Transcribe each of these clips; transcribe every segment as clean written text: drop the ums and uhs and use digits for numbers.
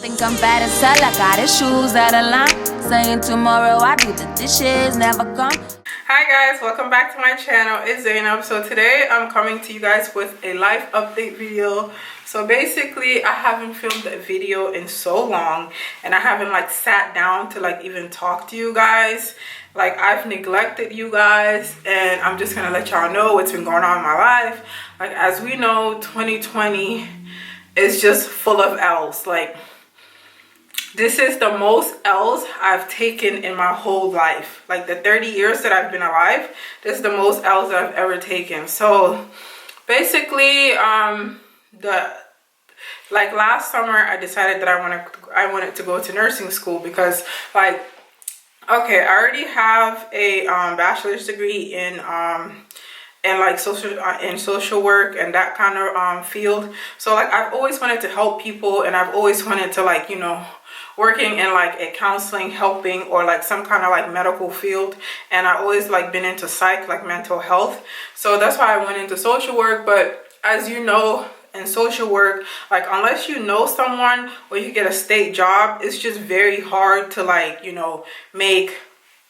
think I'm bad as hell, I got issues that align. Saying tomorrow I do the dishes, never come. Hi guys, welcome back to my channel. It's Zainab. So today I'm coming to you guys with a life update video. So basically I haven't filmed a video in so long, and I haven't like sat down to like even talk to you guys. Like I've neglected you guys, and I'm just gonna let y'all know what's been going on in my life. Like as we know, 2020 is just full of L's. Like this is the most L's I've taken in my whole life. Like the 30 years that I've been alive, this is the most L's that I've ever taken. So basically, like last summer, I decided that I wanted to go to nursing school because like, okay, I already have a bachelor's degree in like social work and that kind of field. So like I've always wanted to help people, and I've always wanted to like, you know, working in like a counseling, helping, or like some kind of like medical field. And I always like been into psych, like mental health. So that's why I went into social work. But as you know, in social work, like unless you know someone or you get a state job, it's just very hard to like, you know, make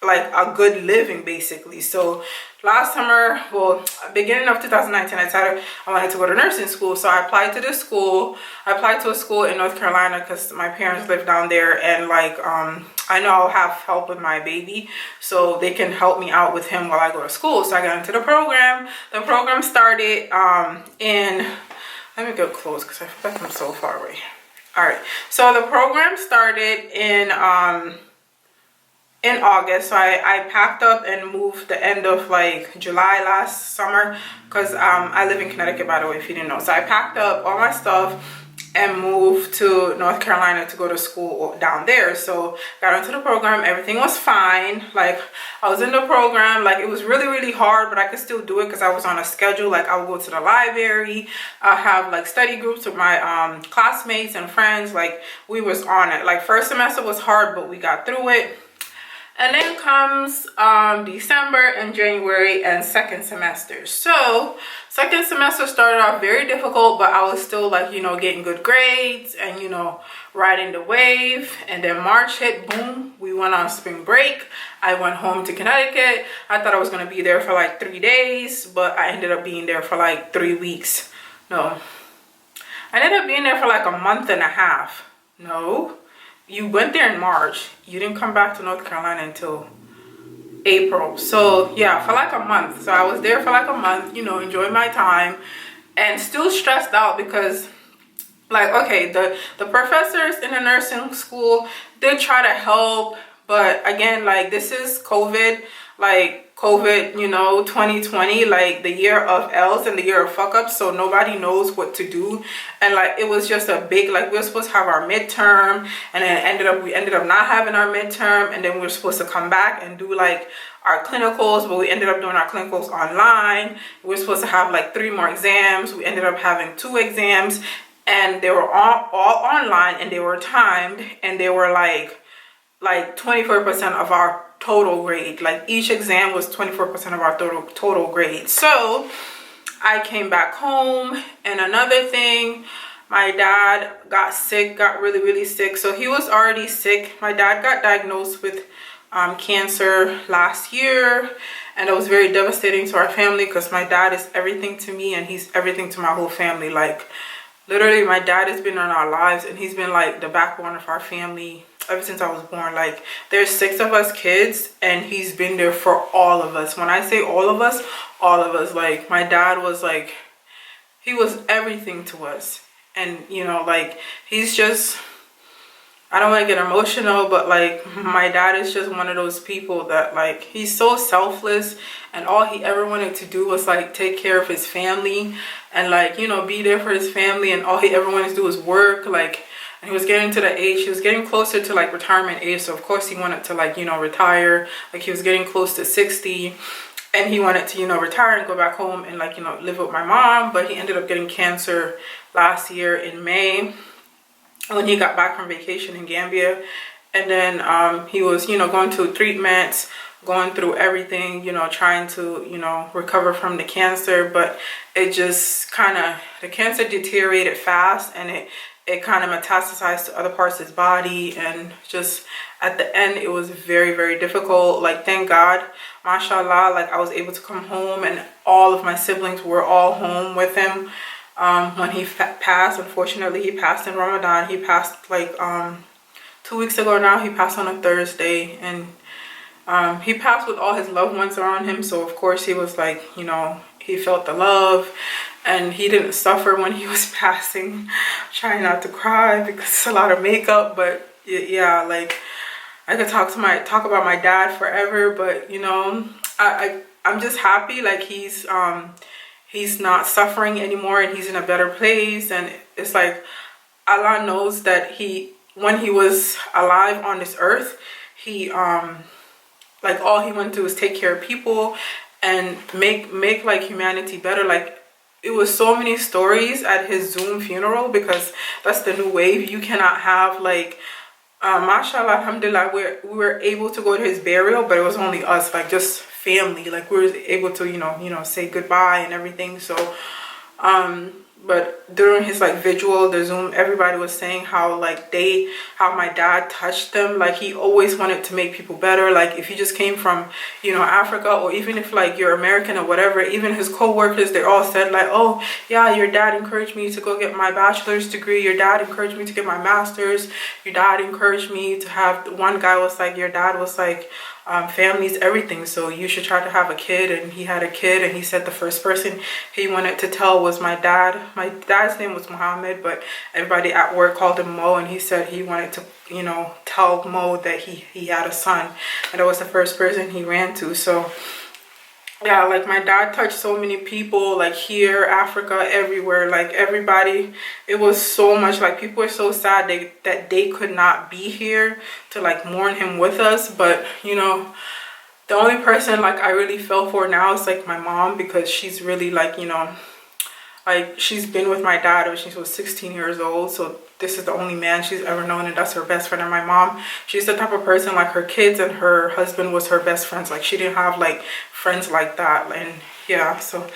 like a good living basically. So last summer, well, beginning of 2019, I decided I wanted to go to nursing school. So I applied to this school. I applied to a school in North Carolina because my parents live down there, and like I know I'll have help with my baby, so they can help me out with him while I go to school. So I got into the program. The program started in, let me get close because I feel like I'm so far away. All right, so the program started in August. So I packed up and moved the end of like July last summer, because I live in Connecticut, by the way, if you didn't know. So I packed up all my stuff and moved to North Carolina to go to school down there. So got into the program, everything was fine. Like I was in the program, like it was really hard, but I could still do it because I was on a schedule. Like I would go to the library, I have like study groups with my classmates and friends. Like we was on it. Like first semester was hard, but we got through it. And then comes December and January and second semester. So second semester started off very difficult, but I was still like, you know, getting good grades and, you know, riding the wave. And then March hit, boom, we went on spring break. I went home to Connecticut. I thought I was gonna be there for like 3 days, but I ended up being there for like 3 weeks. No, I ended up being there for like a month and a half. No. You went there in March. You didn't come back to North Carolina until April. So yeah, for like a month. So I was there for like a month, you know, enjoying my time, and still stressed out because like, okay, the professors in the nursing school did try to help, but again, like this is COVID, you know, 2020, like the year of L's and the year of fuck ups, so nobody knows what to do. And like it was just a big, like we were supposed to have our midterm, and then we ended up not having our midterm, and then we were supposed to come back and do like our clinicals, but we ended up doing our clinicals online. We were supposed to have like 3 more exams. We ended up having 2 exams, and they were all online, and they were timed, and they were like 24% of our total grade. Like each exam was 24% of our total grade. So I came back home, and another thing, my dad got sick, got really sick. So he was already sick. My dad got diagnosed with cancer last year, and it was very devastating to our family because my dad is everything to me, and he's everything to my whole family. Like literally my dad has been in our lives, and he's been like the backbone of our family ever since I was born. Like there's 6 of us kids, and he's been there for all of us. When I say all of us, like my dad was like, he was everything to us. And you know, like he's just, I don't want to get emotional, but like my dad is just one of those people that like, he's so selfless, and all he ever wanted to do was like take care of his family and like, you know, be there for his family, and all he ever wanted to do was work. Like, and he was getting to the age, he was getting closer to like retirement age, so of course he wanted to like, you know, retire. Like he was getting close to 60, and he wanted to, you know, retire and go back home and like, you know, live with my mom. But he ended up getting cancer last year in May when he got back from vacation in Gambia. And then he was, you know, going to treatments, going through everything, you know, trying to, you know, recover from the cancer. But it just kind of, the cancer deteriorated fast, and it kind of metastasized to other parts of his body, and just at the end it was very, very difficult. Like, thank God, mashallah, like I was able to come home, and all of my siblings were all home with him when he passed. Unfortunately, he passed in Ramadan. He passed like 2 weeks ago now. He passed on a Thursday, and he passed with all his loved ones around him, so of course he was like, you know, he felt the love, and he didn't suffer when he was passing. Trying not to cry because it's a lot of makeup, but yeah, like I could talk about my dad forever, but you know, I'm just happy like he's not suffering anymore, and he's in a better place. And it's like Allah knows that when he was alive on this earth, he like all he wanted to do was take care of people and make like humanity better. Like, it was so many stories at his Zoom funeral, because that's the new wave. You cannot have like mashallah, alhamdulillah, we were able to go to his burial, but it was only us, like just family. Like, we were able to you know say goodbye and everything. So but during his like vigil, the Zoom, everybody was saying how like how my dad touched them. Like, he always wanted to make people better. Like, if you just came from, you know, Africa, or even if like you're American or whatever, even his co-workers, they all said like, oh yeah, your dad encouraged me to go get my bachelor's degree, your dad encouraged me to get my master's, your dad encouraged me to have, one guy was like, your dad was like, family's everything, so you should try to have a kid. And he had a kid, and he said the first person he wanted to tell was my dad. My dad's name was Muhammad, but everybody at work called him Mo, and he said he wanted to, you know, tell Mo that he had a son, and that was the first person he ran to. So yeah, like my dad touched so many people, like here, Africa, everywhere, like everybody. It was so much, like people were so sad that they could not be here to like mourn him with us. But you know, the only person like I really feel for now is like my mom, because she's really like, you know, like she's been with my dad when she was 16 years old. So this is the only man she's ever known, and that's her best friend. And my mom, she's the type of person, like her kids and her husband was her best friends. Like, she didn't have like friends like that. And yeah, so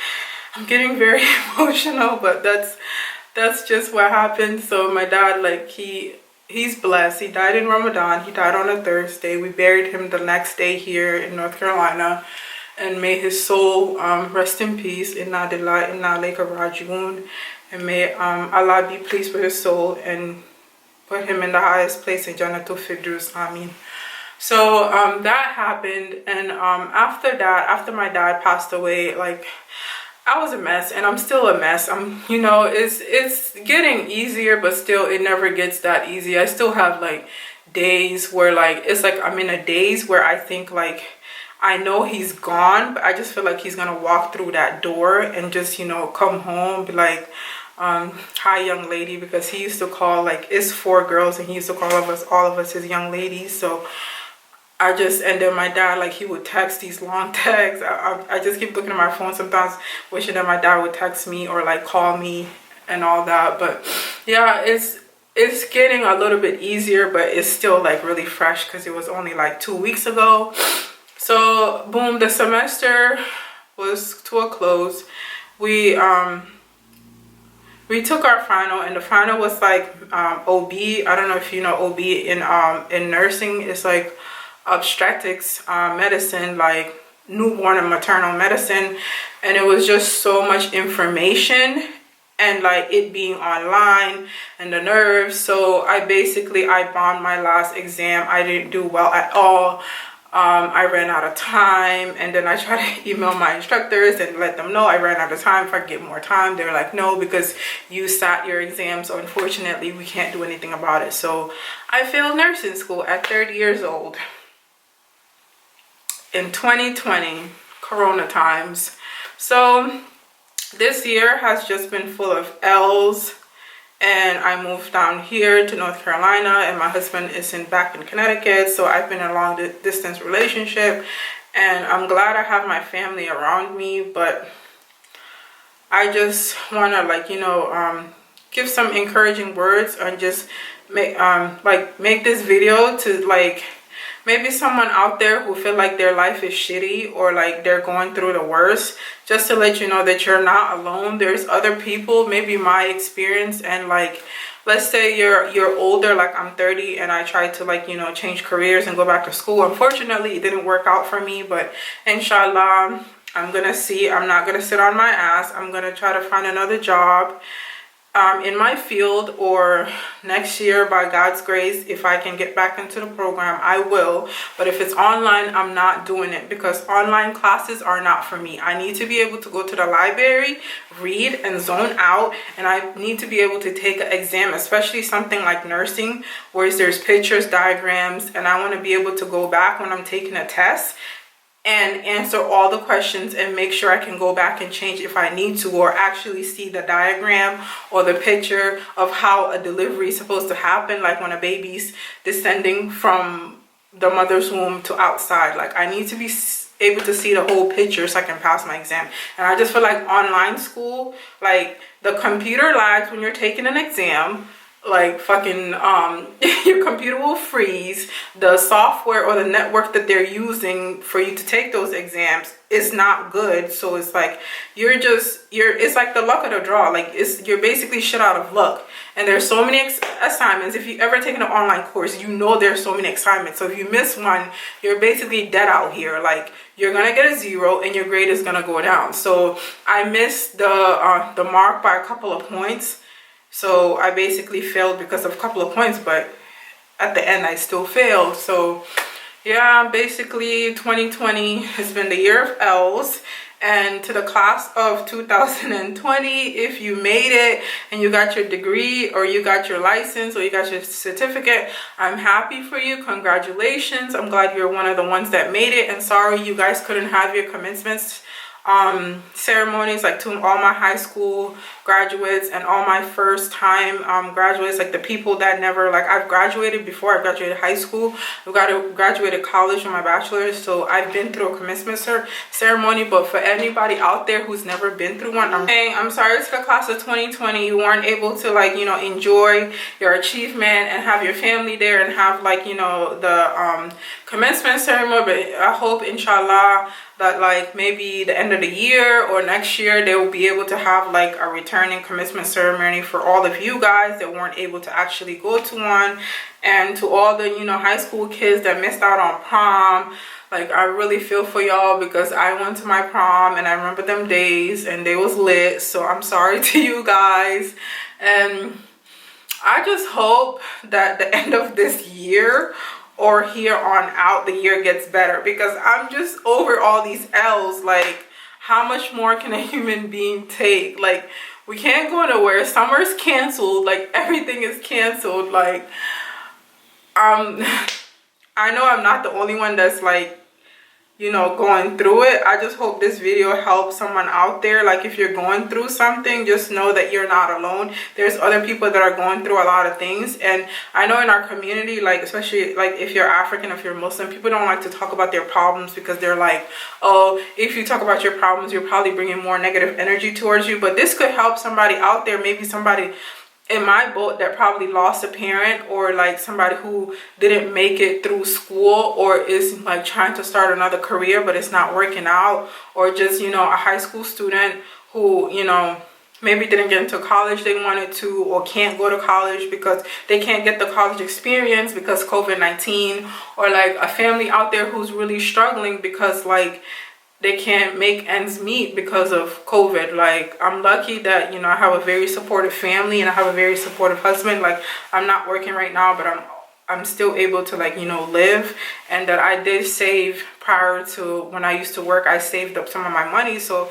I'm getting very emotional, but that's just what happened. So my dad, like he's blessed. He died in Ramadan. He died on a Thursday. We buried him the next day here in North Carolina. And may his soul rest in peace. Inna lillahi inna ilayhi raji'un. And may Allah be pleased with his soul and put him in the highest place in Jannatul Firdaus. Ameen. So that happened, and after that, after my dad passed away, like I was a mess, and I'm still a mess. You know, it's getting easier, but still it never gets that easy. I still have like days where like it's like I'm in a daze where I think like I know he's gone, but I just feel like he's gonna walk through that door and just, you know, come home, be like, hi young lady, because he used to call, like, it's 4 girls, and he used to call all of us his young ladies. So I just, and then my dad, like, he would text these long texts. I just keep looking at my phone sometimes, wishing that my dad would text me or like call me and all that. But yeah, it's getting a little bit easier, but it's still like really fresh because it was only like 2 weeks ago. So boom, the semester was to a close. We took our final, and the final was like OB. I don't know if you know OB in nursing. It's like obstetrics medicine, like newborn and maternal medicine. And it was just so much information, and like it being online and the nerves. So I bombed my last exam. I didn't do well at all. I ran out of time, and then I tried to email my instructors and let them know I ran out of time. If I could get more time, they were like, no, because you sat your exam, so unfortunately we can't do anything about it. So I failed nursing school at 30 years old in 2020, Corona times. So this year has just been full of L's. And I moved down here to North Carolina, and my husband is back in Connecticut. So I've been in a long distance relationship, and I'm glad I have my family around me. But I just want to, like, you know, give some encouraging words and just make this video to, like, maybe someone out there who feel like their life is shitty or like they're going through the worst, just to let you know that you're not alone. There's other people, maybe my experience and like let's say you're older, like I'm 30, and I tried to, like, you know, change careers and go back to school. Unfortunately, it didn't work out for me, but inshallah, I'm gonna see. I'm not gonna sit on my ass. I'm gonna try to find another job in my field, or next year, by God's grace, if I can get back into the program, I will. But if it's online, I'm not doing it, because online classes are not for me. I need to be able to go to the library, read, and zone out, and I need to be able to take an exam, especially something like nursing, where there's pictures, diagrams, and I want to be able to go back when I'm taking a test and answer all the questions and make sure I can go back and change if I need to, or actually see the diagram or the picture of how a delivery is supposed to happen, like when a baby's descending from the mother's womb to outside. Like, I need to be able to see the whole picture so I can pass my exam. And I just feel like online school, like, the computer lags when you're taking an exam. Like, fucking your computer will freeze. The software or the network that they're using for you to take those exams is not good. So it's like it's like the luck of the draw. Like, you're basically shit out of luck. And there's so many assignments. If you ever taken an online course, you know there's so many assignments. So if you miss one, you're basically dead out here. Like, you're gonna get a 0 and your grade is gonna go down. So I missed the mark by a couple of points. So I basically failed because of a couple of points, but at the end I still failed. So yeah, basically 2020 has been the year of L's. And to the class of 2020, if you made it and you got your degree, or you got your license, or you got your certificate, I'm happy for you. Congratulations. I'm glad you're one of the ones that made it. And sorry you guys couldn't have your commencements ceremonies, like, to all my high school graduates and all my first time graduates, like the people that never, like, I've graduated before. I graduated high school, I graduated college with my bachelor's, so I've been through a commencement ceremony. But for anybody out there who's never been through one, I'm sorry to the class of 2020, you weren't able to, like, you know, enjoy your achievement and have your family there and have, like, you know, the commencement ceremony. But I hope, inshallah, that, like, maybe the end of the year or next year, they will be able to have, like, a returning commencement ceremony for all of you guys that weren't able to actually go to one. And to all the, you know, high school kids that missed out on prom, like, I really feel for y'all, because I went to my prom and I remember them days and they was lit. So I'm sorry to you guys. And I just hope that the end of this year, or here on out, the year gets better, because I'm just over all these L's. Like, how much more can a human being take? Like, we can't go nowhere. Summer's canceled. Like, everything is canceled. Like, I know I'm not the only one that's, like, you know, going through it. I just hope this video helps someone out there. Like, if you're going through something, just know that you're not alone. There's other people that are going through a lot of things. And I know in our community, like, especially, like, if you're African, if you're Muslim, people don't like to talk about their problems, because they're like, oh, if you talk about your problems, you're probably bringing more negative energy towards you. But this could help somebody out there, maybe somebody in my boat that probably lost a parent, or, like, somebody who didn't make it through school, or is, like, trying to start another career but it's not working out, or just, you know, a high school student who, you know, maybe didn't get into college they wanted to, or can't go to college because they can't get the college experience because COVID-19, or, like, a family out there who's really struggling because, like, they can't make ends meet because of COVID. Like, I'm lucky that, you know, I have a very supportive family and I have a very supportive husband. Like, I'm not working right now, but I'm still able to, like, you know, live. And that I did save prior to when I used to work. I saved up some of my money. So,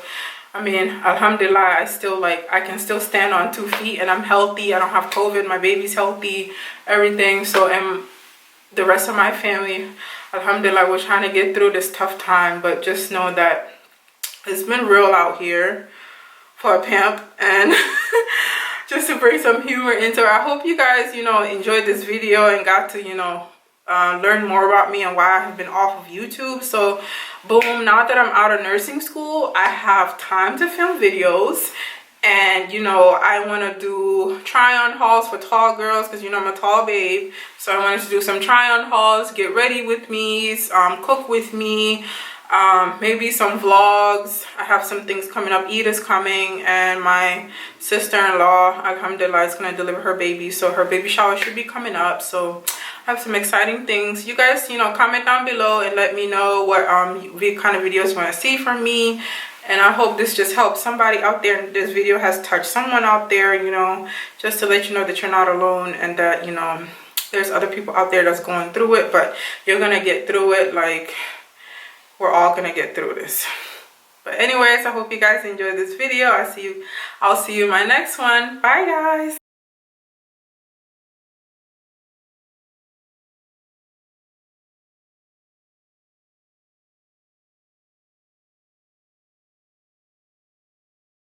I mean, alhamdulillah, I still, like, I can still stand on 2 feet, and I'm healthy. I don't have COVID. My baby's healthy, everything. So, and the rest of my family, alhamdulillah, we're trying to get through this tough time. But just know that it's been real out here for a pimp. And just to bring some humor into it, I hope you guys, you know, enjoyed this video and got to, you know, learn more about me and why I have been off of YouTube. So boom, now that I'm out of nursing school, I have time to film videos. And, you know, I want to do try-on hauls for tall girls, because, you know, I'm a tall babe. So I wanted to do some try-on hauls, get ready with me, cook with me, maybe some vlogs. I have some things coming up. Eid is coming, and my sister-in-law, alhamdulillah, is gonna deliver her baby, so her baby shower should be coming up. So I have some exciting things. You guys, you know, comment down below and let me know what kind of videos you want to see from me. And I hope this just helps somebody out there. This video has touched someone out there, you know, just to let you know that you're not alone, and that, you know, there's other people out there that's going through it, but you're gonna get through it. Like, we're all gonna get through this. But anyways, I hope you guys enjoyed this video. I'll see you in my next one. Bye, guys.